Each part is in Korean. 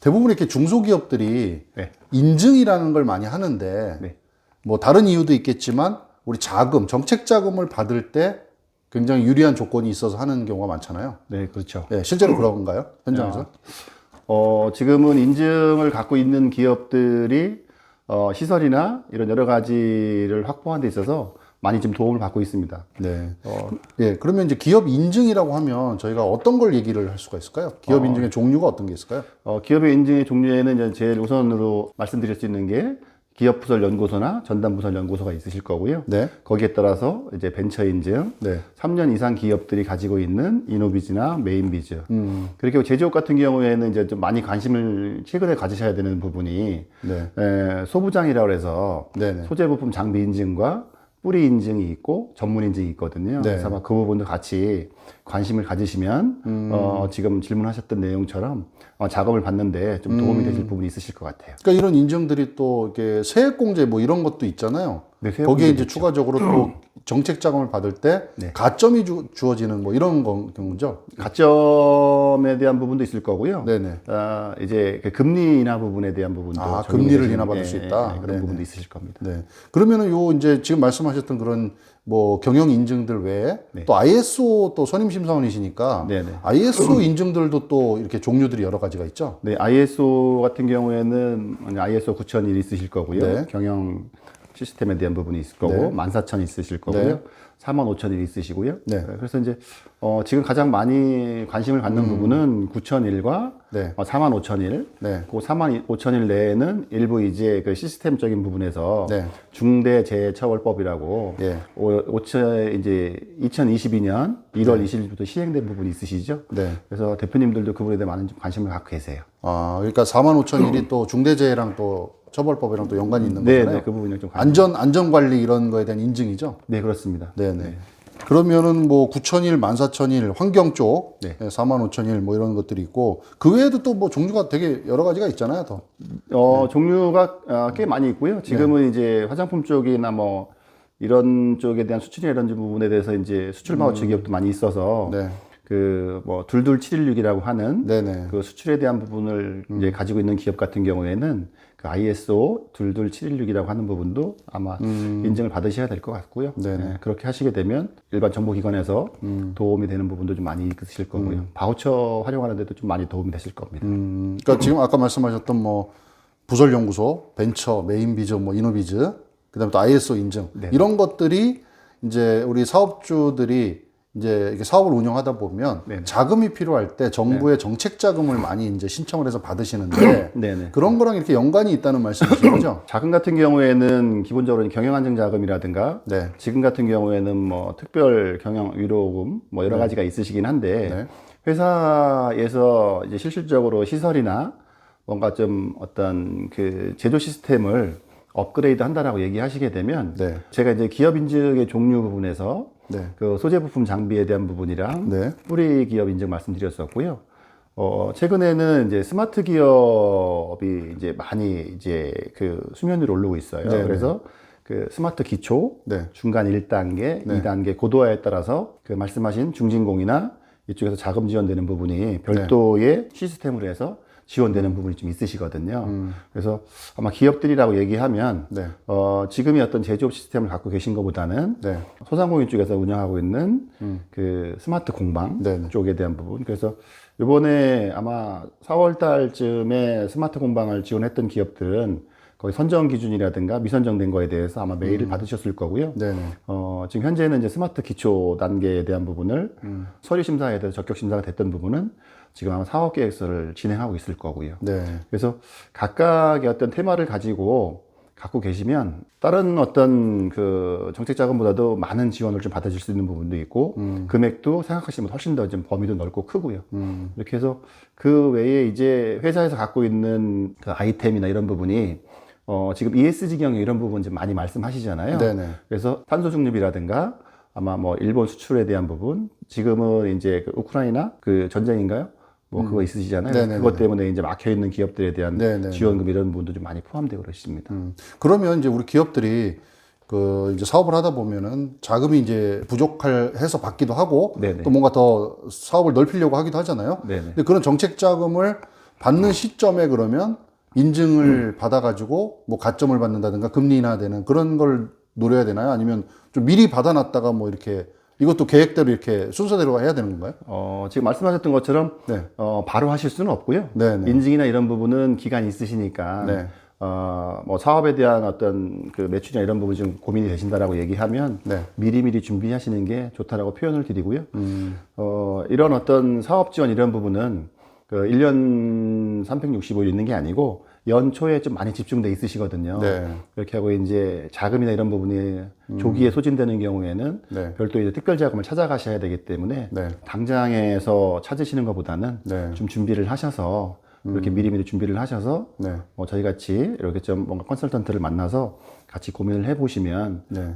대부분 이렇게 중소기업들이 네. 인증이라는 걸 많이 하는데 네. 뭐 다른 이유도 있겠지만 우리 자금, 정책 자금을 받을 때 굉장히 유리한 조건이 있어서 하는 경우가 많잖아요. 네, 그렇죠. 네, 실제로 그런가요? 현장에서? 지금은 인증을 갖고 있는 기업들이 시설이나 이런 여러 가지를 확보하는 데 있어서 많이 좀 도움을 받고 있습니다. 네. 예, 그러면 이제 기업 인증이라고 하면 저희가 어떤 걸 얘기를 할 수가 있을까요? 기업 인증의 종류가 어떤 게 있을까요? 기업의 인증의 종류에는 이제 제일 우선으로 말씀드릴 수 있는 게 기업 부설 연구소나 전담 부설 연구소가 있으실 거고요. 네. 거기에 따라서 이제 벤처 인증, 네. 3년 이상 기업들이 가지고 있는 이노비즈나 메인비즈. 그리고 제조업 같은 경우에는 이제 좀 많이 관심을 최근에 가지셔야 되는 부분이 네. 소부장이라고 해서 네네. 소재 부품 장비 인증과 뿌리 인증이 있고 전문 인증이 있거든요. 네. 그래서 아마 그 부분도 같이 관심을 가지시면 지금 질문하셨던 내용처럼 작업을 받는데 좀 도움이 되실 부분이 있으실 것 같아요. 그러니까 이런 인증들이 또 이렇게 세액공제 뭐 이런 것도 있잖아요. 네, 거기에 이제 추가적으로 또 정책 자금을 받을 때 네. 가점이 주어지는 뭐 이런 경우죠. 가점에 대한 부분도 있을 거고요. 네네. 이제 그 금리 인하 부분에 대한 부분도 금리를 인하받을 수 있다. 그런 네네. 부분도 있으실 겁니다. 네. 그러면은 요 이제 지금 말씀하셨던 그런 뭐 경영 인증들 외에 또 ISO 또 선임 심사원이시니까 네네. ISO 인증들도 또 이렇게 종류들이 여러 가지가 있죠. 네, ISO 같은 경우에는 ISO 9001 있으실 거고요. 네. 경영 시스템에 대한 부분이 있을 거고, 네. 14000 있으실 거고요. 네. 45001 있으시고요. 네. 그래서 이제 지금 가장 많이 관심을 갖는 부분은 9001과 네. 45001. 네. 그 45001 내에는 일부 이제 그 시스템적인 부분에서 네. 중대재해처벌법이라고 예. 이제 2022년 1월 20일부터 시행된 부분이 있으시죠. 네. 그래서 대표님들도 그 부분에 대해 많은 좀 관심을 갖고 계세요. 그러니까 45,001이 또 중대재해랑 또 처벌법이랑 또 연관이 있는 네, 거잖아요. 네, 그 부분이 좀 안전관리 이런 거에 대한 인증이죠. 네, 그렇습니다. 네네. 그러면은 뭐 9,001, 14,001 환경 쪽, 네. 45,001 뭐 이런 것들이 있고 그 외에도 또 뭐 종류가 되게 여러 가지가 있잖아요, 더. 종류가 꽤 많이 있고요. 지금은 이제 화장품 쪽이나 뭐 이런 쪽에 대한 수출이나 이런 부분에 대해서 이제 수출 바우처 기업도 많이 있어서 네. 그 뭐 22716이라고 하는 네네. 그 수출에 대한 부분을 이제 가지고 있는 기업 같은 경우에는 그 ISO 22716이라고 하는 부분도 아마 인증을 받으셔야 될 것 같고요. 네네. 네, 그렇게 하시게 되면 일반 정보기관에서 도움이 되는 부분도 좀 많이 있으실 거고요. 바우처 활용하는 데도 좀 많이 도움이 되실 겁니다. 그러니까 지금 아까 말씀하셨던 뭐 부설연구소, 벤처, 메인비즈, 뭐 이노비즈, 그다음에 또 ISO 인증 네. 이런 것들이 이제 우리 사업주들이 이제 이렇게 사업을 운영하다 보면 네네. 자금이 필요할 때 정부의 정책 자금을 많이 이제 신청을 해서 받으시는데 네네. 그런 거랑 이렇게 연관이 있다는 말씀이신 거죠? 자금 같은 경우에는 기본적으로 경영안정 자금이라든가 네. 지금 같은 경우에는 뭐 특별 경영 위로금 뭐 여러 가지가 있으시긴 한데 네. 회사에서 이제 실질적으로 시설이나 뭔가 좀 어떤 그 제조 시스템을 업그레이드 한다라고 얘기하시게 되면 네. 제가 이제 기업 인증의 종류 부분에서 네. 그 소재 부품 장비에 대한 부분이랑 네. 뿌리 기업 인증 말씀드렸었고요. 최근에는 이제 스마트 기업이 이제 많이 이제 그 수면 위로 오르고 있어요. 네네. 그래서 그 스마트 기초, 네. 중간 1단계, 2단계 고도화에 따라서 그 말씀하신 중진공이나 이쪽에서 자금 지원되는 부분이 별도의 시스템으로 해서 지원되는 부분이 좀 있으시거든요. 그래서 아마 기업들이라고 얘기하면 네. 지금의 어떤 제조업 시스템을 갖고 계신 것보다는 네. 소상공인 쪽에서 운영하고 있는 그 스마트 공방 네네. 쪽에 대한 부분. 그래서 이번에 아마 4월 달쯤에 스마트 공방을 지원했던 기업들은 거기 선정 기준이라든가 미선정된 거에 대해서 아마 메일을 받으셨을 거고요. 네네. 지금 현재는 이제 스마트 기초 단계에 대한 부분을 서류 심사에 대해서 적격 심사가 됐던 부분은 지금 아마 사업 계획서를 진행하고 있을 거고요. 네. 그래서 각각의 어떤 테마를 가지고 갖고 계시면 다른 어떤 그 정책 자금보다도 많은 지원을 좀 받아줄 수 있는 부분도 있고 금액도 생각하시면 훨씬 더 좀 범위도 넓고 크고요. 이렇게 해서 그 외에 이제 회사에서 갖고 있는 그 아이템이나 이런 부분이 지금 ESG 경영 이런 부분 좀 많이 말씀하시잖아요. 네네. 그래서 탄소 중립이라든가 아마 뭐 일본 수출에 대한 부분, 지금은 이제 그 우크라이나 그 전쟁인가요? 뭐 그거 있으시잖아요. 네네네네. 그것 때문에 이제 막혀 있는 기업들에 대한 네네네. 지원금 이런 부분도 좀 많이 포함되고 그러십니다. 그러면 이제 우리 기업들이 그 이제 사업을 하다 보면은 자금이 이제 부족해서 받기도 하고 네네. 또 뭔가 더 사업을 넓히려고 하기도 하잖아요. 네네. 근데 그런 정책 자금을 받는 시점에 그러면 인증을 받아가지고 뭐 가점을 받는다든가 금리 인하되는 그런 걸 노려야 되나요? 아니면 좀 미리 받아놨다가 뭐 이렇게 이것도 계획대로 이렇게 순서대로 해야 되는 건가요? 지금 말씀하셨던 것처럼 네. 바로 하실 수는 없고요. 네, 네. 인증이나 이런 부분은 기간이 있으시니까 네. 뭐 사업에 대한 어떤 그 매출이나 이런 부분이 좀 고민이 되신다라고 얘기하면 네. 미리미리 준비하시는 게 좋다라고 표현을 드리고요. 이런 어떤 사업 지원 이런 부분은 그 1년 365일 있는 게 아니고 연초에 좀 많이 집중돼 있으시거든요. 네. 그렇게 하고 이제 자금이나 이런 부분이 조기에 소진되는 경우에는 네. 별도 이제 특별 자금을 찾아가셔야 되기 때문에 네. 당장에서 찾으시는 것보다는 네. 좀 준비를 하셔서 이렇게 미리미리 준비를 하셔서 네. 저희 같이 이렇게 좀 뭔가 컨설턴트를 만나서 같이 고민을 해보시면 네.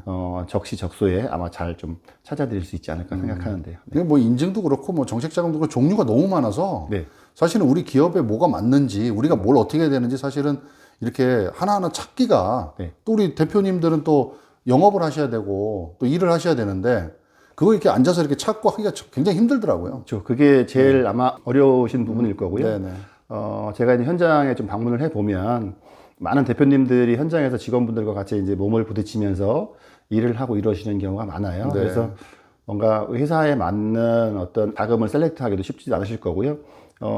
적시적소에 아마 잘 좀 찾아드릴 수 있지 않을까 생각하는데요. 이게 뭐 인증도 그렇고 뭐 정책자금도 그렇고 종류가 너무 많아서 네. 사실은 우리 기업에 뭐가 맞는지 우리가 뭘 어떻게 해야 되는지 사실은 이렇게 하나하나 찾기가 네. 또 우리 대표님들은 또 영업을 하셔야 되고 또 일을 하셔야 되는데 그거 이렇게 앉아서 이렇게 찾고 하기가 굉장히 힘들더라고요. 그렇죠. 그게 제일 아마 어려우신 부분일 거고요. 네네. 제가 이제 현장에 좀 방문을 해보면 많은 대표님들이 현장에서 직원분들과 같이 이제 몸을 부딪히면서 일을 하고 이러시는 경우가 많아요. 네. 그래서 뭔가 회사에 맞는 어떤 자금을 셀렉트하기도 쉽지 않으실 거고요.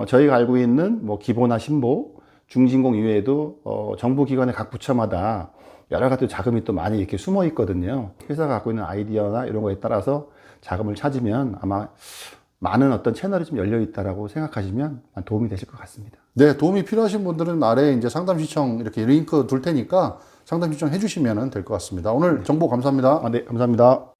저희가 알고 있는 뭐 기보나 신보, 중진공 이외에도 정부 기관의 각 부처마다 여러 가지 자금이 또 많이 이렇게 숨어 있거든요. 회사가 갖고 있는 아이디어나 이런 거에 따라서 자금을 찾으면 아마 많은 어떤 채널이 좀 열려 있다라고 생각하시면 도움이 되실 것 같습니다. 네, 도움이 필요하신 분들은 아래에 이제 상담 신청 이렇게 링크 둘 테니까 상담 신청 해주시면 될 것 같습니다. 오늘 정보 감사합니다. 네, 감사합니다.